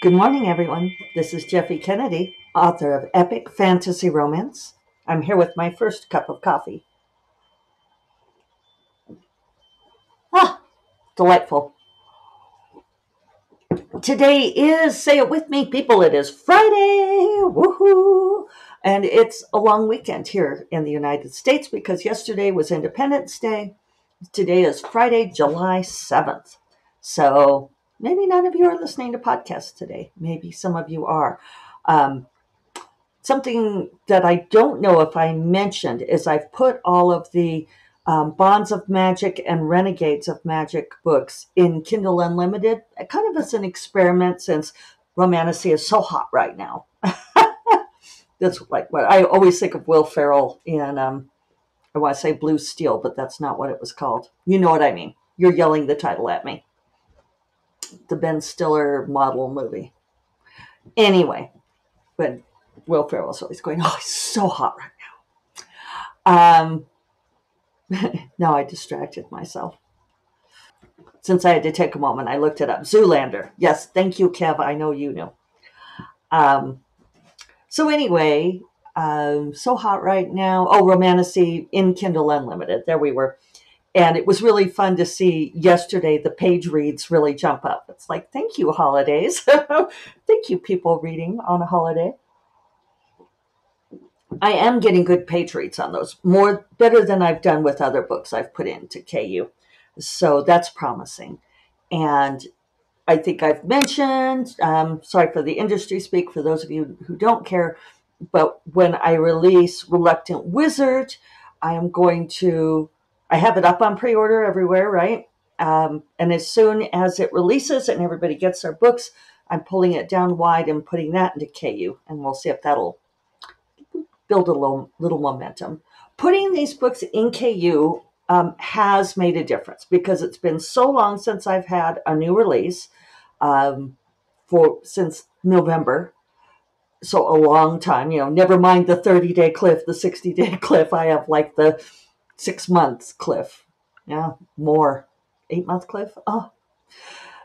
Good morning, everyone. This is Jeffy Kennedy, author of Epic Fantasy Romance. I'm here with my first cup of coffee. Ah, delightful. Today is, say it with me, people, it is Friday. Woohoo! And it's a long weekend here in the United States because yesterday was Independence Day. Today is Friday, July 7th. So maybe none of you are listening to podcasts today. Maybe some of you are. Um, Something that I don't know if I mentioned is I've put all of the Bonds of Magic and Renegades of Magic books in Kindle Unlimited, kind of as an experiment since Romantasy is so hot right now. That's like what I always think of Will Ferrell in, I want to say Blue Steel, but that's not what it was called. You know what I mean. You're yelling the title at me. The Ben Stiller model movie. Anyway, but Will Ferrell's always going, oh, he's so hot right now. Now I distracted myself. Since I had to take a moment, I looked it up. Zoolander. Yes, thank you, Kev. I know you knew. Um, so anyway, so hot right now. Oh, Romantasy in Kindle Unlimited. There we were. And it was really fun to see yesterday the page reads really jump up. It's like, thank you, holidays. Thank you, people reading on a holiday. I am getting good page reads on those, more better than I've done with other books I've put into KU. So that's promising. And I think I've mentioned, sorry for the industry speak for those of you who don't care, but when I release Reluctant Wizard, I am going to, I have it up on pre-order everywhere, right? And as soon as it releases and everybody gets their books, I'm pulling it down wide and putting that into KU, and we'll see if that'll build a little momentum. Putting these books in KU has made a difference because it's been so long since I've had a new release since November. So a long time, never mind the 30-day cliff, the 60-day cliff. I have like the 6 months cliff. Yeah, more. 8-month cliff. Oh.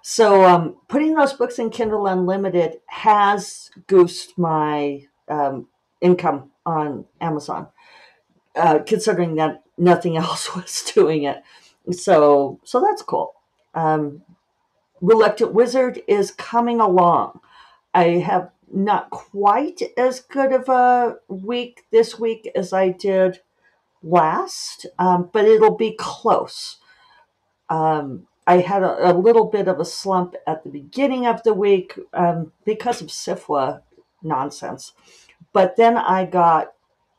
So putting those books in Kindle Unlimited has goosed my income on Amazon, considering that nothing else was doing it. So that's cool. Um, Reluctant Wizard is coming along. I have not quite as good of a week this week as I did last, but it'll be close. I had a little bit of a slump at the beginning of the week because of SIFWA nonsense. But then I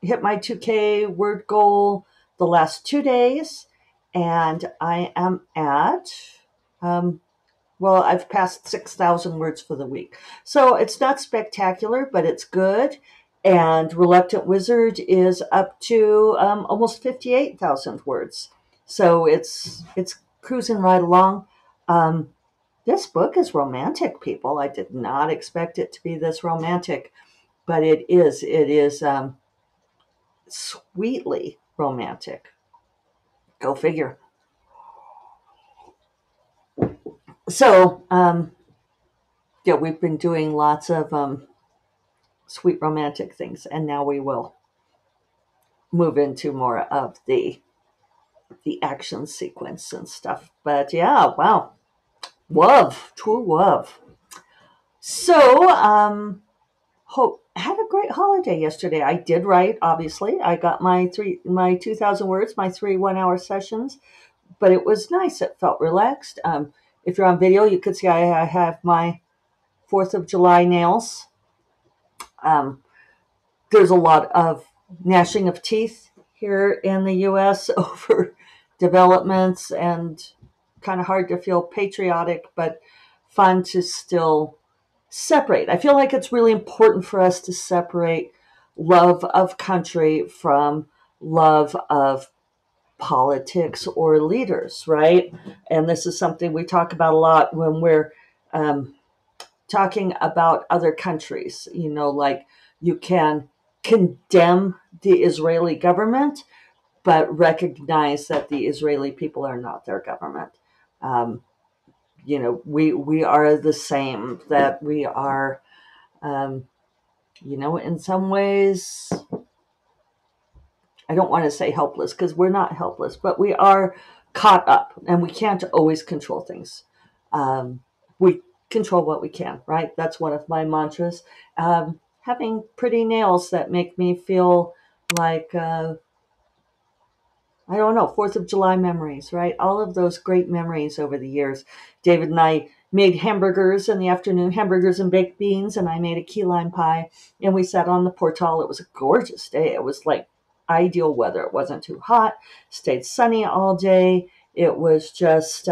hit my 2K word goal the last 2 days, and I am at, I've passed 6,000 words for the week. So it's not spectacular, but it's good. And Reluctant Wizard is up to almost 58,000 words. So it's cruising right along. This book is romantic, people. I did not expect it to be this romantic, but it is. It is sweetly romantic. Go figure. So, yeah, we've been doing lots of sweet romantic things, and now we will move into more of the action sequence and stuff. But yeah, wow, love, true love. So, had a great holiday yesterday. I did write, obviously. I got my 2,000 words, my 3 1 hour sessions, but it was nice. It felt relaxed. If you're on video, you could see I have my 4th of July nails. There's a lot of gnashing of teeth here in the U.S. over developments, and kind of hard to feel patriotic, but fun to still separate. I feel like it's really important for us to separate love of country from love of politics or leaders, right? And this is something we talk about a lot when we're um, talking about other countries. Like, you can condemn the Israeli government, but recognize that the Israeli people are not their government. Um, we are the same, that we are, um, in some ways, I don't want to say helpless because we're not helpless, but we are caught up and we can't always control things. We control what we can, right? That's one of my mantras. Having pretty nails that make me feel like, I don't know, 4th of July memories, right? All of those great memories over the years. David and I made hamburgers in the afternoon, hamburgers and baked beans, and I made a key lime pie. And we sat on the portal. It was a gorgeous day. It was like ideal weather. It wasn't too hot, stayed sunny all day. It was just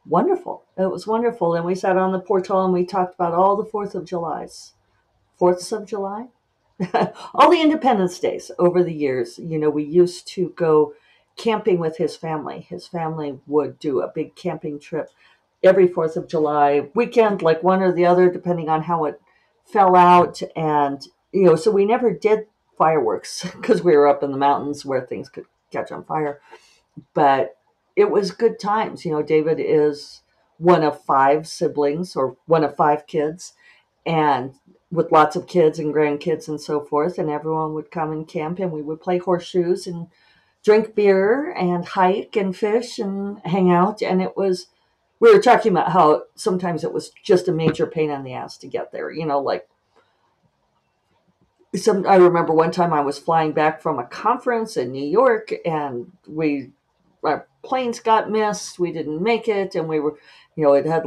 wonderful. It was wonderful. And we sat on the portal and we talked about all the 4th of July's. 4th of July? All the Independence Days over the years, we used to go camping with his family. His family would do a big camping trip every 4th of July weekend, like one or the other, depending on how it fell out. And, so we never did fireworks because we were up in the mountains where things could catch on fire. But it was good times. David is one of 5 siblings or one of 5 kids, and with lots of kids and grandkids and so forth, and everyone would come and camp, and we would play horseshoes and drink beer and hike and fish and hang out. And we were talking about how sometimes it was just a major pain in the ass to get there, like I remember one time I was flying back from a conference in New York, and our planes got missed, we didn't make it, and we were, it had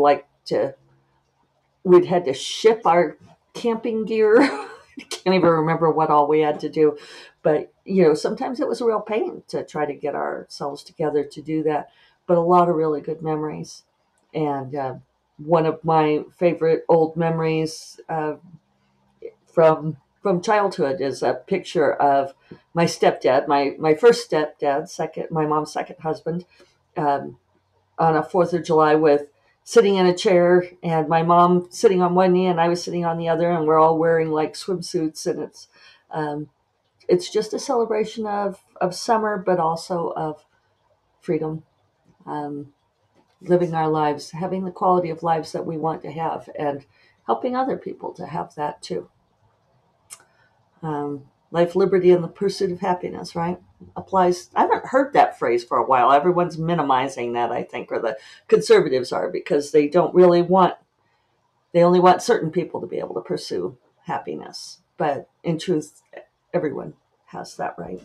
we'd had to ship our camping gear. I can't even remember what all we had to do. But, sometimes it was a real pain to try to get ourselves together to do that. But a lot of really good memories. And one of my favorite old memories from childhood is a picture of my stepdad, my first stepdad, my mom's second husband, um, on a 4th of July with sitting in a chair and my mom sitting on one knee and I was sitting on the other, and we're all wearing like swimsuits, and it's just a celebration of summer, but also of freedom, um, living our lives, having the quality of lives that we want to have, and helping other people to have that too. Life, liberty, and the pursuit of happiness, right? Applies. I haven't heard that phrase for a while. Everyone's minimizing that, I think, or the conservatives are, because they only want certain people to be able to pursue happiness. But in truth, everyone has that right.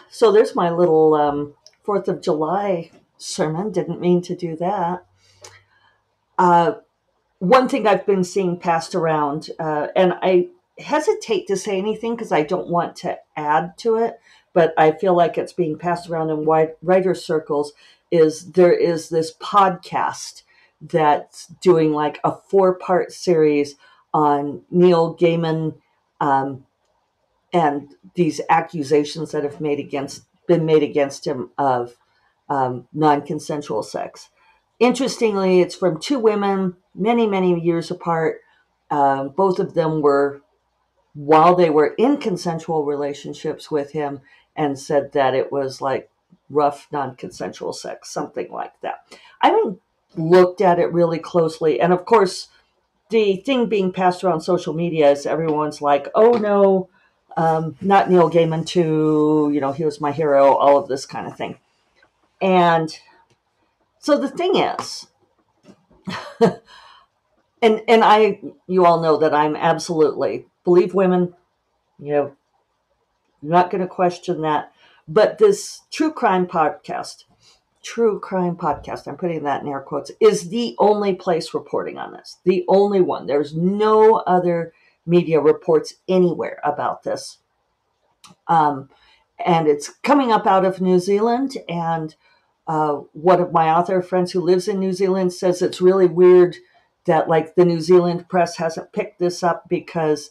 So there's my little 4th of July sermon. Didn't mean to do that. One thing I've been seeing passed around, and I hesitate to say anything because I don't want to add to it, but I feel like it's being passed around in writer circles, there is this podcast that's doing like a 4-part series on Neil Gaiman, and these accusations that have been made against him of non-consensual sex. Interestingly, it's from 2 women, many, many years apart. Both of them were, while they were in consensual relationships with him, and said that it was like rough, non-consensual sex, something like that. I haven't looked at it really closely. And of course, the thing being passed around social media is everyone's like, oh no, not Neil Gaiman too, he was my hero, all of this kind of thing. And so the thing is, and you all know that I'm absolutely believe women, I'm not going to question that. But this true crime podcast, I'm putting that in air quotes, is the only place reporting on this. The only one. There's no other media reports anywhere about this. And it's coming up out of New Zealand. And one of my author friends who lives in New Zealand says it's really weird that like the New Zealand press hasn't picked this up, because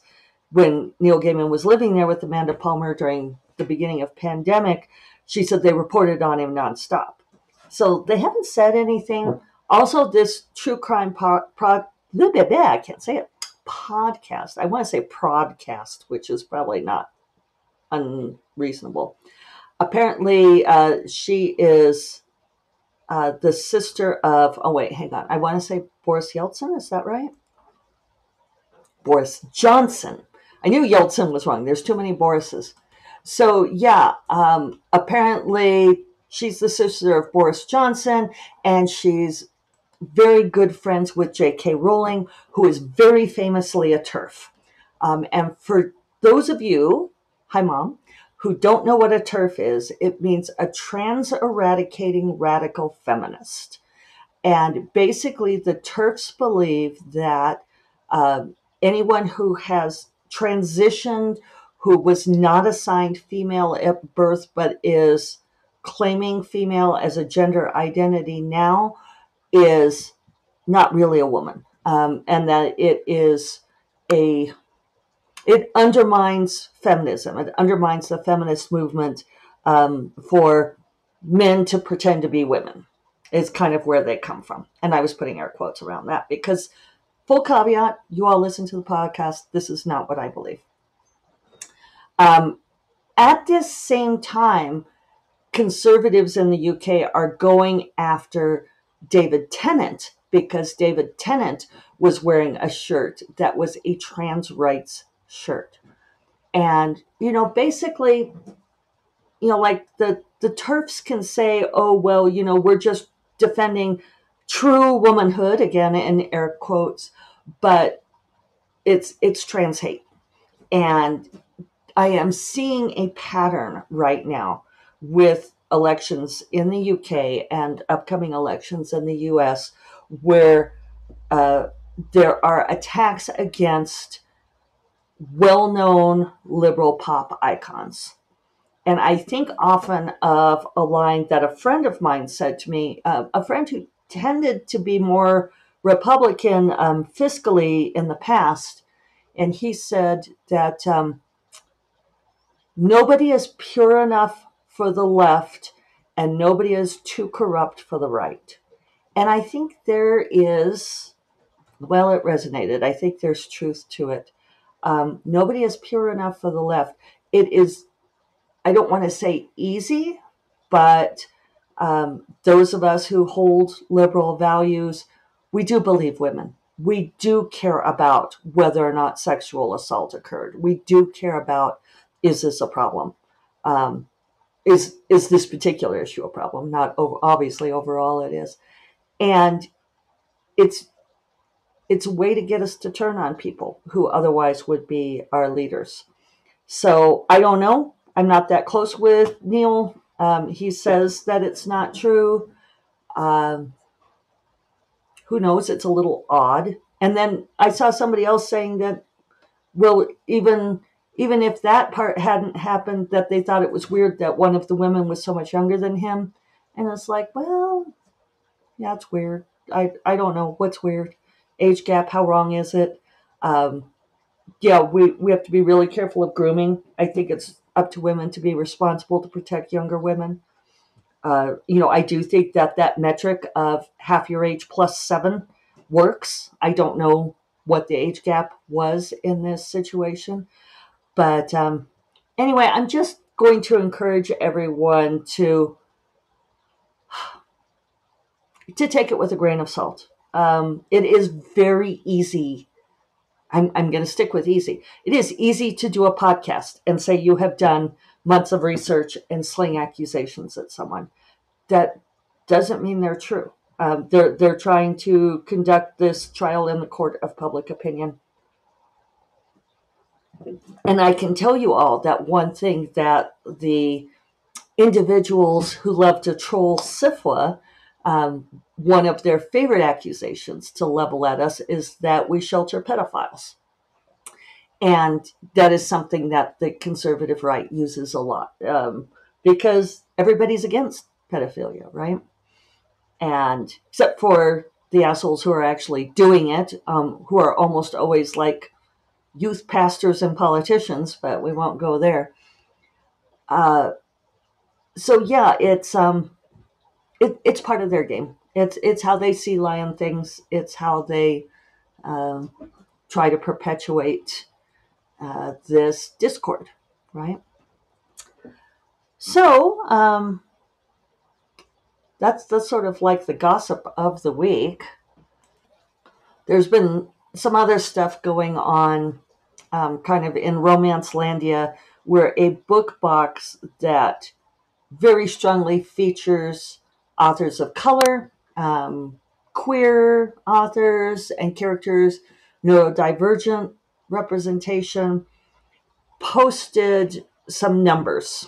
when Neil Gaiman was living there with Amanda Palmer during the beginning of pandemic, she said they reported on him nonstop. So they haven't said anything. Also, this true crime I can't say it, podcast. I want to say prodcast, which is probably not unreasonable. Apparently, she is the sister of, oh wait, hang on. I want to say Boris Yeltsin. Is that right? Boris Johnson. I knew Yeltsin was wrong. There's too many Borises. So yeah, apparently she's the sister of Boris Johnson, and she's very good friends with J.K. Rowling, who is very famously a TERF. And for those of you, hi mom, who don't know what a TERF is, it means a trans eradicating radical feminist. And basically, the TERFs believe that anyone who has transitioned, who was not assigned female at birth, but is claiming female as a gender identity now, is not really a woman. And that it undermines feminism. It undermines the feminist movement for men to pretend to be women, is kind of where they come from. And I was putting air quotes around that because, full caveat, you all listen to the podcast. This is not what I believe. At this same time, conservatives in the UK are going after David Tennant because David Tennant was wearing a shirt that was a trans rights shirt. And, basically, like the TERFs can say, oh, well, we're just defending true womanhood, again, in air quotes, but it's trans hate. And I am seeing a pattern right now with elections in the UK and upcoming elections in the US where there are attacks against well-known liberal pop icons. And I think often of a line that a friend of mine said to me, a friend who tended to be more Republican fiscally in the past. And he said that nobody is pure enough for the left and nobody is too corrupt for the right. And I think there is, well, it resonated. I think there's truth to it. Nobody is pure enough for the left. It is, I don't want to say easy, but those of us who hold liberal values, we do believe women. We do care about whether or not sexual assault occurred. We do care about, is this a problem? Is this particular issue a problem? Not obviously overall it is. And it's a way to get us to turn on people who otherwise would be our leaders. So I don't know. I'm not that close with Neil. He says that it's not true. Who knows? It's a little odd. And then I saw somebody else saying that, well, even if that part hadn't happened, that they thought it was weird that one of the women was so much younger than him. And it's like, well, yeah, it's weird. I don't know what's weird. Age gap, how wrong is it? Yeah, we have to be really careful of grooming. I think it's up to women to be responsible to protect younger women. I do think that metric of half your age plus 7 works. I don't know what the age gap was in this situation. But anyway, I'm just going to encourage everyone to take it with a grain of salt. It is very easy. I'm going to stick with easy. It is easy to do a podcast and say you have done months of research and sling accusations at someone. That doesn't mean they're true. They're trying to conduct this trial in the court of public opinion. And I can tell you all that one thing that the individuals who love to troll SIFWA, one of their favorite accusations to level at us is that we shelter pedophiles. And that is something that the conservative right uses a lot because everybody's against pedophilia, right? And except for the assholes who are actually doing it, who are almost always like youth pastors and politicians, but we won't go there. So yeah, it's part of their game. It's how they see lion things. It's how they try to perpetuate this discord, right? So that's sort of like the gossip of the week. There's been some other stuff going on, kind of in Romance Landia, where a book box that very strongly features authors of color, queer authors and characters, neurodivergent representation, posted some numbers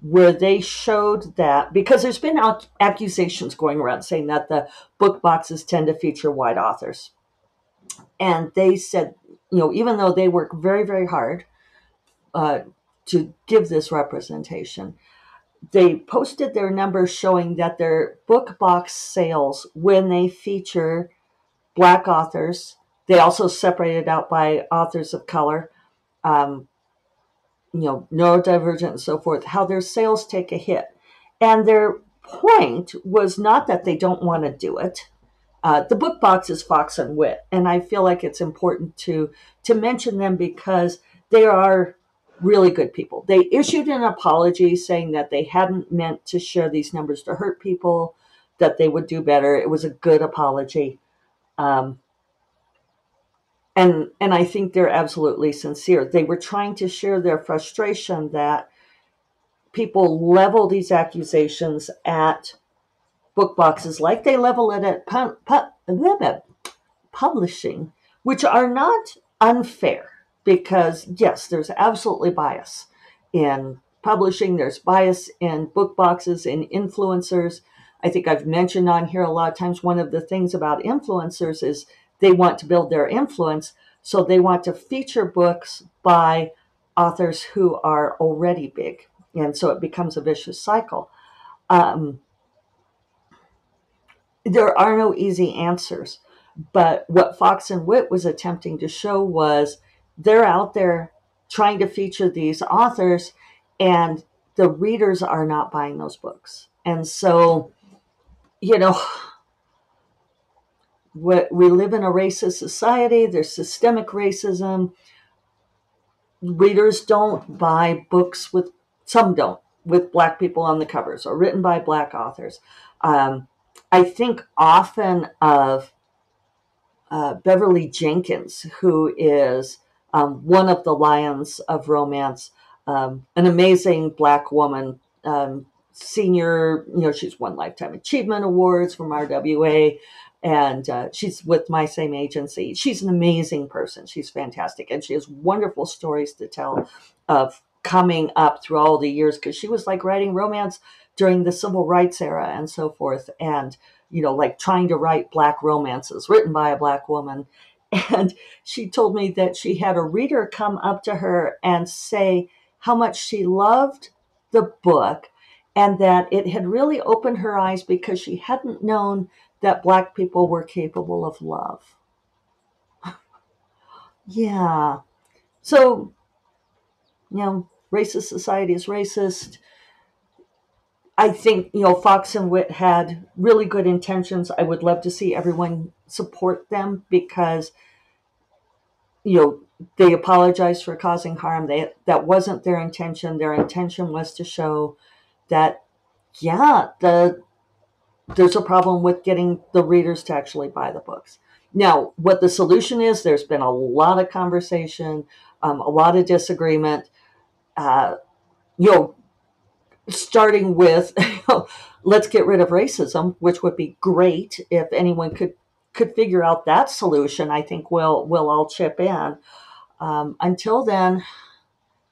where they showed that, because there's been accusations going around saying that the book boxes tend to feature white authors. And they said, even though they work very, very hard uh, to give this representation, they posted their numbers showing that their book box sales, when they feature Black authors, they also separated out by authors of color, um, neurodivergent and so forth, how their sales take a hit. And their point was not that they don't want to do it. The book box is Fox and Wit, and I feel like it's important to mention them because they are really good people. They issued an apology saying that they hadn't meant to share these numbers to hurt people, that they would do better. It was a good apology. Um, and I think they're absolutely sincere. They were trying to share their frustration that people level these accusations at book boxes like they level it at publishing, which are not unfair, because yes, there's absolutely bias in publishing. There's bias in book boxes, in influencers. I think I've mentioned on here a lot of times, one of the things about influencers is they want to build their influence. So they want to feature books by authors who are already big. And so it becomes a vicious cycle. Um, there are no easy answers. But what Fox and Wit was attempting to show was they're out there trying to feature these authors, and the readers are not buying those books. And so, you know, we live in a racist society. There's systemic racism. Readers don't buy books with, some don't, with Black people on the covers or written by Black authors. I think often of Beverly Jenkins, who is one of the lions of romance, an amazing Black woman, senior, she's won Lifetime Achievement Awards from RWA, and she's with my same agency. She's an amazing person. She's fantastic. And she has wonderful stories to tell of coming up through all the years, because she was like writing romance during the civil rights era and so forth. And like trying to write Black romances written by a Black woman. And she told me that she had a reader come up to her and say how much she loved the book, and that it had really opened her eyes because she hadn't known that Black people were capable of love. Yeah. So, racist society is racist. I think, Fox and Wit had really good intentions. I would love to see everyone support them because, they apologized for causing harm. That wasn't their intention. Their intention was to show that, yeah, there's a problem with getting the readers to actually buy the books. Now, what the solution is, there's been a lot of conversation, a lot of disagreement. Uh, you know, Starting with let's get rid of racism, which would be great if anyone could figure out that solution. I think we'll all chip in. Until then,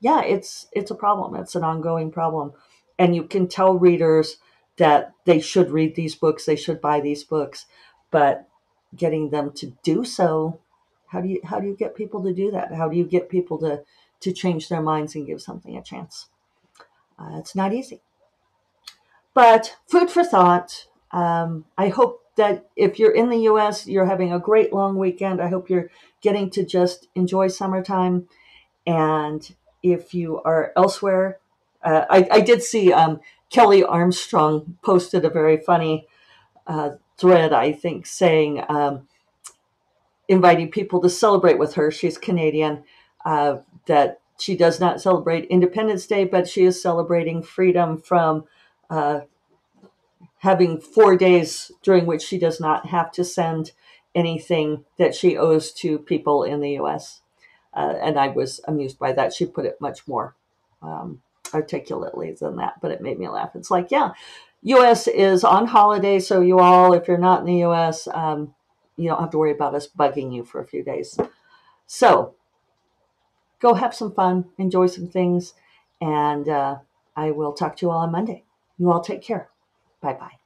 yeah, it's a problem. It's an ongoing problem, and you can tell readers that they should read these books, they should buy these books, but getting them to do so, how do you get people to do that? How do you get people to change their minds and give something a chance? It's not easy. But food for thought. I hope that if you're in the US, you're having a great long weekend. I hope you're getting to just enjoy summertime. And if you are elsewhere, I did see Kelly Armstrong posted a very funny thread, I think, saying, inviting people to celebrate with her. She's Canadian, that she does not celebrate Independence Day, but she is celebrating freedom from uh, having 4 days during which she does not have to send anything that she owes to people in the US. And I was amused by that. She put it much more um, articulately than that, but it made me laugh. It's like, yeah, US is on holiday, so you all, if you're not in the US, you don't have to worry about us bugging you for a few days. So go have some fun, enjoy some things, and I will talk to you all on Monday. You all take care. Bye bye.